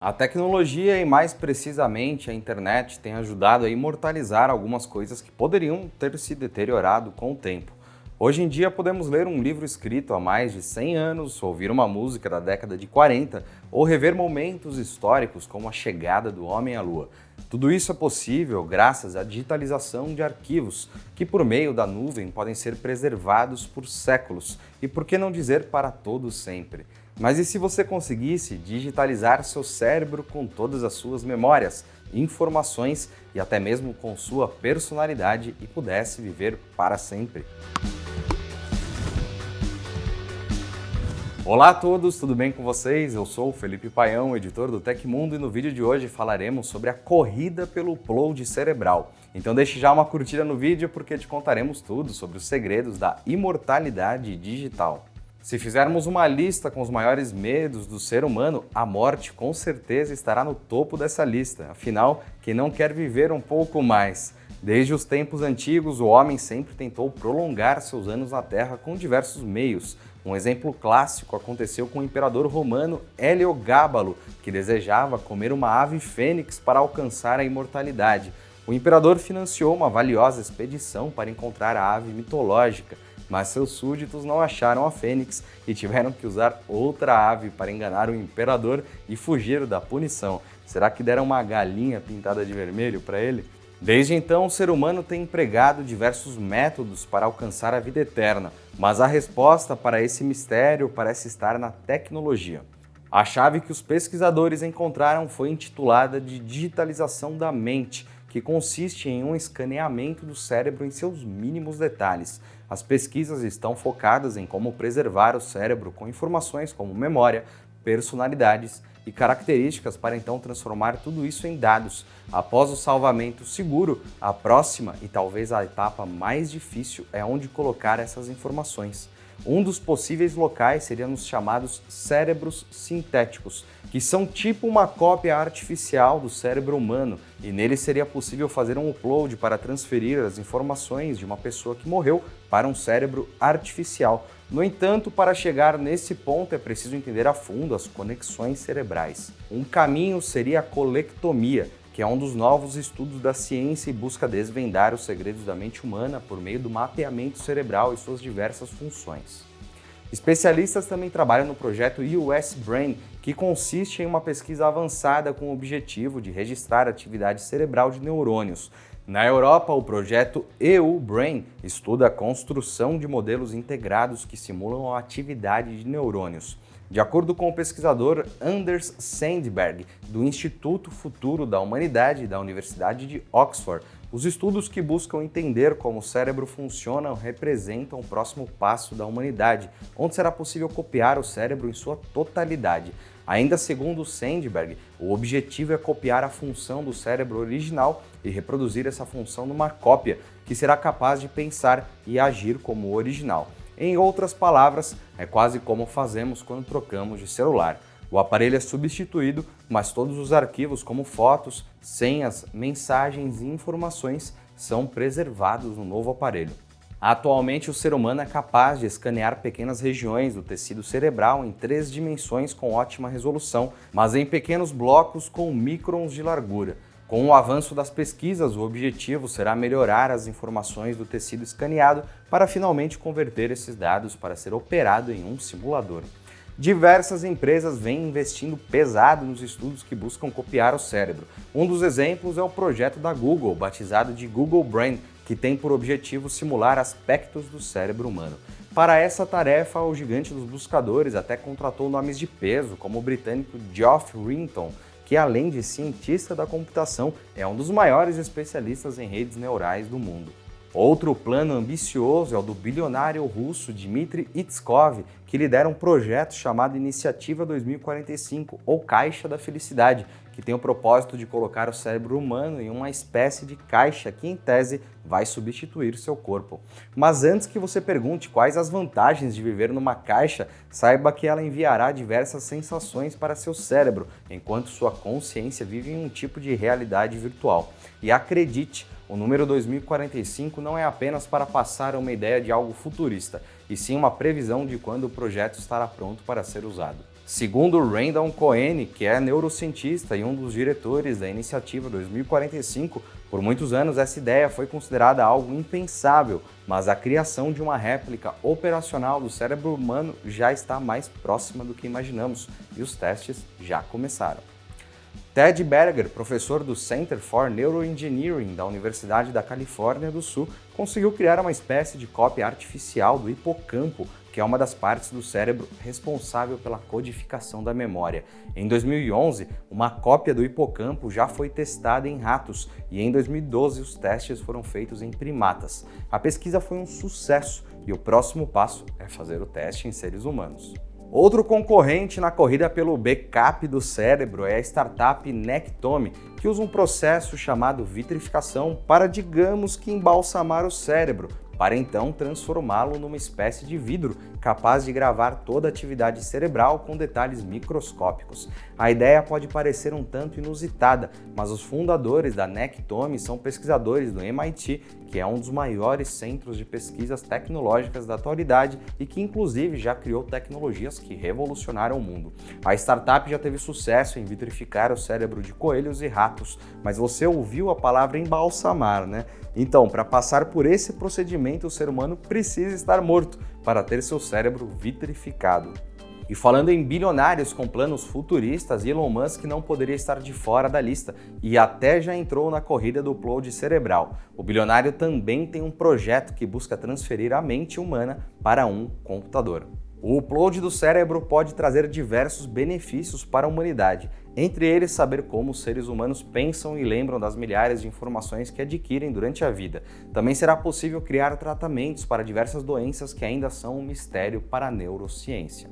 A tecnologia e mais precisamente a internet tem ajudado a imortalizar algumas coisas que poderiam ter se deteriorado com o tempo. Hoje em dia podemos ler um livro escrito há mais de 100 anos, ouvir uma música da década de 40 ou rever momentos históricos como a chegada do homem à Lua. Tudo isso é possível graças à digitalização de arquivos, que por meio da nuvem podem ser preservados por séculos e, por que não dizer, para todo sempre. Mas e se você conseguisse digitalizar seu cérebro com todas as suas memórias, informações e até mesmo com sua personalidade e pudesse viver para sempre? Olá a todos, tudo bem com vocês? Eu sou o Felipe Paião, editor do Tecmundo, e no vídeo de hoje falaremos sobre a corrida pelo upload cerebral. Então deixe já uma curtida no vídeo porque te contaremos tudo sobre os segredos da imortalidade digital. Se fizermos uma lista com os maiores medos do ser humano, a morte com certeza estará no topo dessa lista. Afinal, quem não quer viver um pouco mais? Desde os tempos antigos, o homem sempre tentou prolongar seus anos na Terra com diversos meios. Um exemplo clássico aconteceu com o imperador romano Heliogábalo, que desejava comer uma ave fênix para alcançar a imortalidade. O imperador financiou uma valiosa expedição para encontrar a ave mitológica, mas seus súditos não acharam a fênix e tiveram que usar outra ave para enganar o imperador e fugir da punição. Será que deram uma galinha pintada de vermelho para ele? Desde então, o ser humano tem empregado diversos métodos para alcançar a vida eterna, mas a resposta para esse mistério parece estar na tecnologia. A chave que os pesquisadores encontraram foi intitulada de digitalização da mente, que consiste em um escaneamento do cérebro em seus mínimos detalhes. As pesquisas estão focadas em como preservar o cérebro com informações como memória, personalidades e características para então transformar tudo isso em dados. Após o salvamento seguro, a próxima e talvez a etapa mais difícil é onde colocar essas informações. Um dos possíveis locais seria nos chamados cérebros sintéticos, que são tipo uma cópia artificial do cérebro humano, e nele seria possível fazer um upload para transferir as informações de uma pessoa que morreu para um cérebro artificial. No entanto, para chegar nesse ponto é preciso entender a fundo as conexões cerebrais. Um caminho seria a colectomia, que é um dos novos estudos da ciência e busca desvendar os segredos da mente humana por meio do mapeamento cerebral e suas diversas funções. Especialistas também trabalham no projeto US Brain, que consiste em uma pesquisa avançada com o objetivo de registrar a atividade cerebral de neurônios. Na Europa, o projeto EU Brain estuda a construção de modelos integrados que simulam a atividade de neurônios. De acordo com o pesquisador Anders Sandberg, do Instituto Futuro da Humanidade da Universidade de Oxford, os estudos que buscam entender como o cérebro funciona representam o próximo passo da humanidade, onde será possível copiar o cérebro em sua totalidade. Ainda segundo Sandberg, o objetivo é copiar a função do cérebro original e reproduzir essa função numa cópia, que será capaz de pensar e agir como o original. Em outras palavras, é quase como fazemos quando trocamos de celular. O aparelho é substituído, mas todos os arquivos como fotos, senhas, mensagens e informações são preservados no novo aparelho. Atualmente, o ser humano é capaz de escanear pequenas regiões do tecido cerebral em 3 dimensões com ótima resolução, mas em pequenos blocos com microns de largura. Com o avanço das pesquisas, o objetivo será melhorar as informações do tecido escaneado para finalmente converter esses dados para ser operado em um simulador. Diversas empresas vêm investindo pesado nos estudos que buscam copiar o cérebro. Um dos exemplos é o projeto da Google, batizado de Google Brain, que tem por objetivo simular aspectos do cérebro humano. Para essa tarefa, o gigante dos buscadores até contratou nomes de peso, como o britânico Geoff Hinton, que além de cientista da computação, é um dos maiores especialistas em redes neurais do mundo. Outro plano ambicioso é o do bilionário russo Dmitry Itskov, que lidera um projeto chamado Iniciativa 2045, ou Caixa da Felicidade, que tem o propósito de colocar o cérebro humano em uma espécie de caixa que, em tese, vai substituir seu corpo. Mas antes que você pergunte quais as vantagens de viver numa caixa, saiba que ela enviará diversas sensações para seu cérebro, enquanto sua consciência vive em um tipo de realidade virtual. E acredite, o número 2045 não é apenas para passar uma ideia de algo futurista, e sim uma previsão de quando o projeto estará pronto para ser usado. Segundo Randall Cohen, que é neurocientista e um dos diretores da iniciativa 2045, por muitos anos essa ideia foi considerada algo impensável, mas a criação de uma réplica operacional do cérebro humano já está mais próxima do que imaginamos e os testes já começaram. Ted Berger, professor do Center for Neuroengineering da Universidade da Califórnia do Sul, conseguiu criar uma espécie de cópia artificial do hipocampo, que é uma das partes do cérebro responsável pela codificação da memória. Em 2011, uma cópia do hipocampo já foi testada em ratos e em 2012 os testes foram feitos em primatas. A pesquisa foi um sucesso e o próximo passo é fazer o teste em seres humanos. Outro concorrente na corrida pelo backup do cérebro é a startup Nectome, que usa um processo chamado vitrificação para, digamos que, embalsamar o cérebro, para então transformá-lo numa espécie de vidro capaz de gravar toda a atividade cerebral com detalhes microscópicos. A ideia pode parecer um tanto inusitada, mas os fundadores da Nectome são pesquisadores do MIT, que é um dos maiores centros de pesquisas tecnológicas da atualidade e que inclusive já criou tecnologias que revolucionaram o mundo. A startup já teve sucesso em vitrificar o cérebro de coelhos e ratos, mas você ouviu a palavra embalsamar, né? Então, para passar por esse procedimento, o ser humano precisa estar morto para ter seu cérebro vitrificado. E falando em bilionários com planos futuristas, Elon Musk não poderia estar de fora da lista e até já entrou na corrida do upload cerebral. O bilionário também tem um projeto que busca transferir a mente humana para um computador. O upload do cérebro pode trazer diversos benefícios para a humanidade, entre eles saber como os seres humanos pensam e lembram das milhares de informações que adquirem durante a vida. Também será possível criar tratamentos para diversas doenças que ainda são um mistério para a neurociência.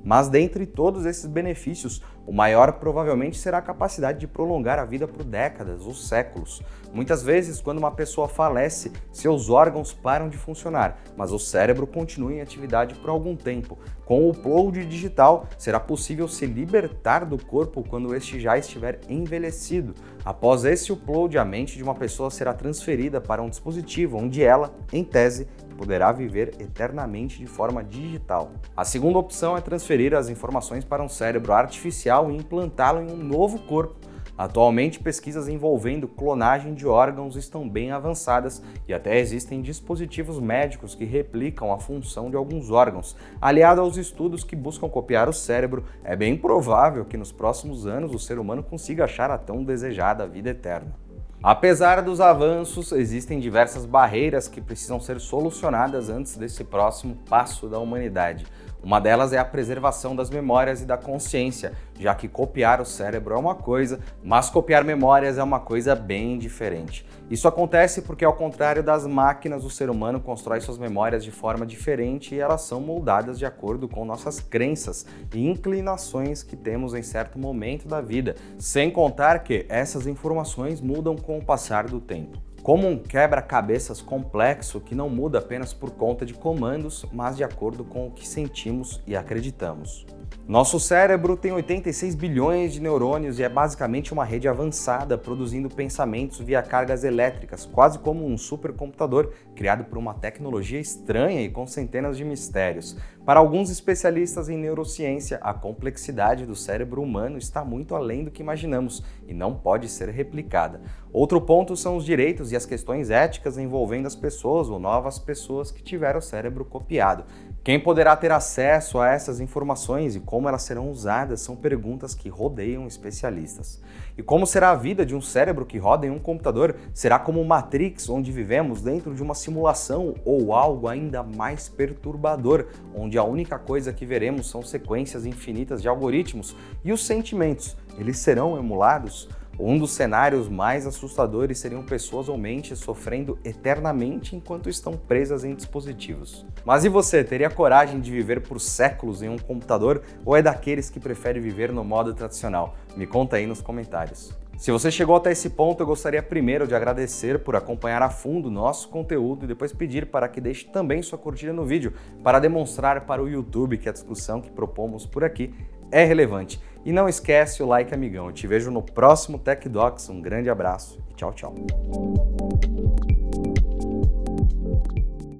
Mas dentre todos esses benefícios, o maior provavelmente será a capacidade de prolongar a vida por décadas ou séculos. Muitas vezes, quando uma pessoa falece, seus órgãos param de funcionar, mas o cérebro continua em atividade por algum tempo. Com o upload digital, será possível se libertar do corpo quando este já estiver envelhecido. Após esse upload, a mente de uma pessoa será transferida para um dispositivo onde ela, em tese, poderá viver eternamente de forma digital. A segunda opção é transferir as informações para um cérebro artificial e implantá-lo em um novo corpo. Atualmente, pesquisas envolvendo clonagem de órgãos estão bem avançadas e até existem dispositivos médicos que replicam a função de alguns órgãos. Aliado aos estudos que buscam copiar o cérebro, é bem provável que nos próximos anos o ser humano consiga achar a tão desejada vida eterna. Apesar dos avanços, existem diversas barreiras que precisam ser solucionadas antes desse próximo passo da humanidade. Uma delas é a preservação das memórias e da consciência, já que copiar o cérebro é uma coisa, mas copiar memórias é uma coisa bem diferente. Isso acontece porque, ao contrário das máquinas, o ser humano constrói suas memórias de forma diferente e elas são moldadas de acordo com nossas crenças e inclinações que temos em certo momento da vida, sem contar que essas informações mudam com o passar do tempo. Como um quebra-cabeças complexo que não muda apenas por conta de comandos, mas de acordo com o que sentimos e acreditamos. Nosso cérebro tem 86 bilhões de neurônios e é basicamente uma rede avançada produzindo pensamentos via cargas elétricas, quase como um supercomputador criado por uma tecnologia estranha e com centenas de mistérios. Para alguns especialistas em neurociência, a complexidade do cérebro humano está muito além do que imaginamos e não pode ser replicada. Outro ponto são os direitos e as questões éticas envolvendo as pessoas ou novas pessoas que tiveram o cérebro copiado. Quem poderá ter acesso a essas informações e como elas serão usadas são perguntas que rodeiam especialistas. E como será a vida de um cérebro que roda em um computador? Será como Matrix, onde vivemos dentro de uma simulação, ou algo ainda mais perturbador, onde a única coisa que veremos são sequências infinitas de algoritmos e os sentimentos, eles serão emulados? Um dos cenários mais assustadores seriam pessoas ou mentes sofrendo eternamente enquanto estão presas em dispositivos. Mas e você, teria coragem de viver por séculos em um computador ou é daqueles que prefere viver no modo tradicional? Me conta aí nos comentários. Se você chegou até esse ponto, eu gostaria primeiro de agradecer por acompanhar a fundo nosso conteúdo e depois pedir para que deixe também sua curtida no vídeo para demonstrar para o YouTube que a discussão que propomos por aqui é relevante. E não esquece o like, amigão. Eu te vejo no próximo Tech Docs. Um grande abraço e tchau, tchau.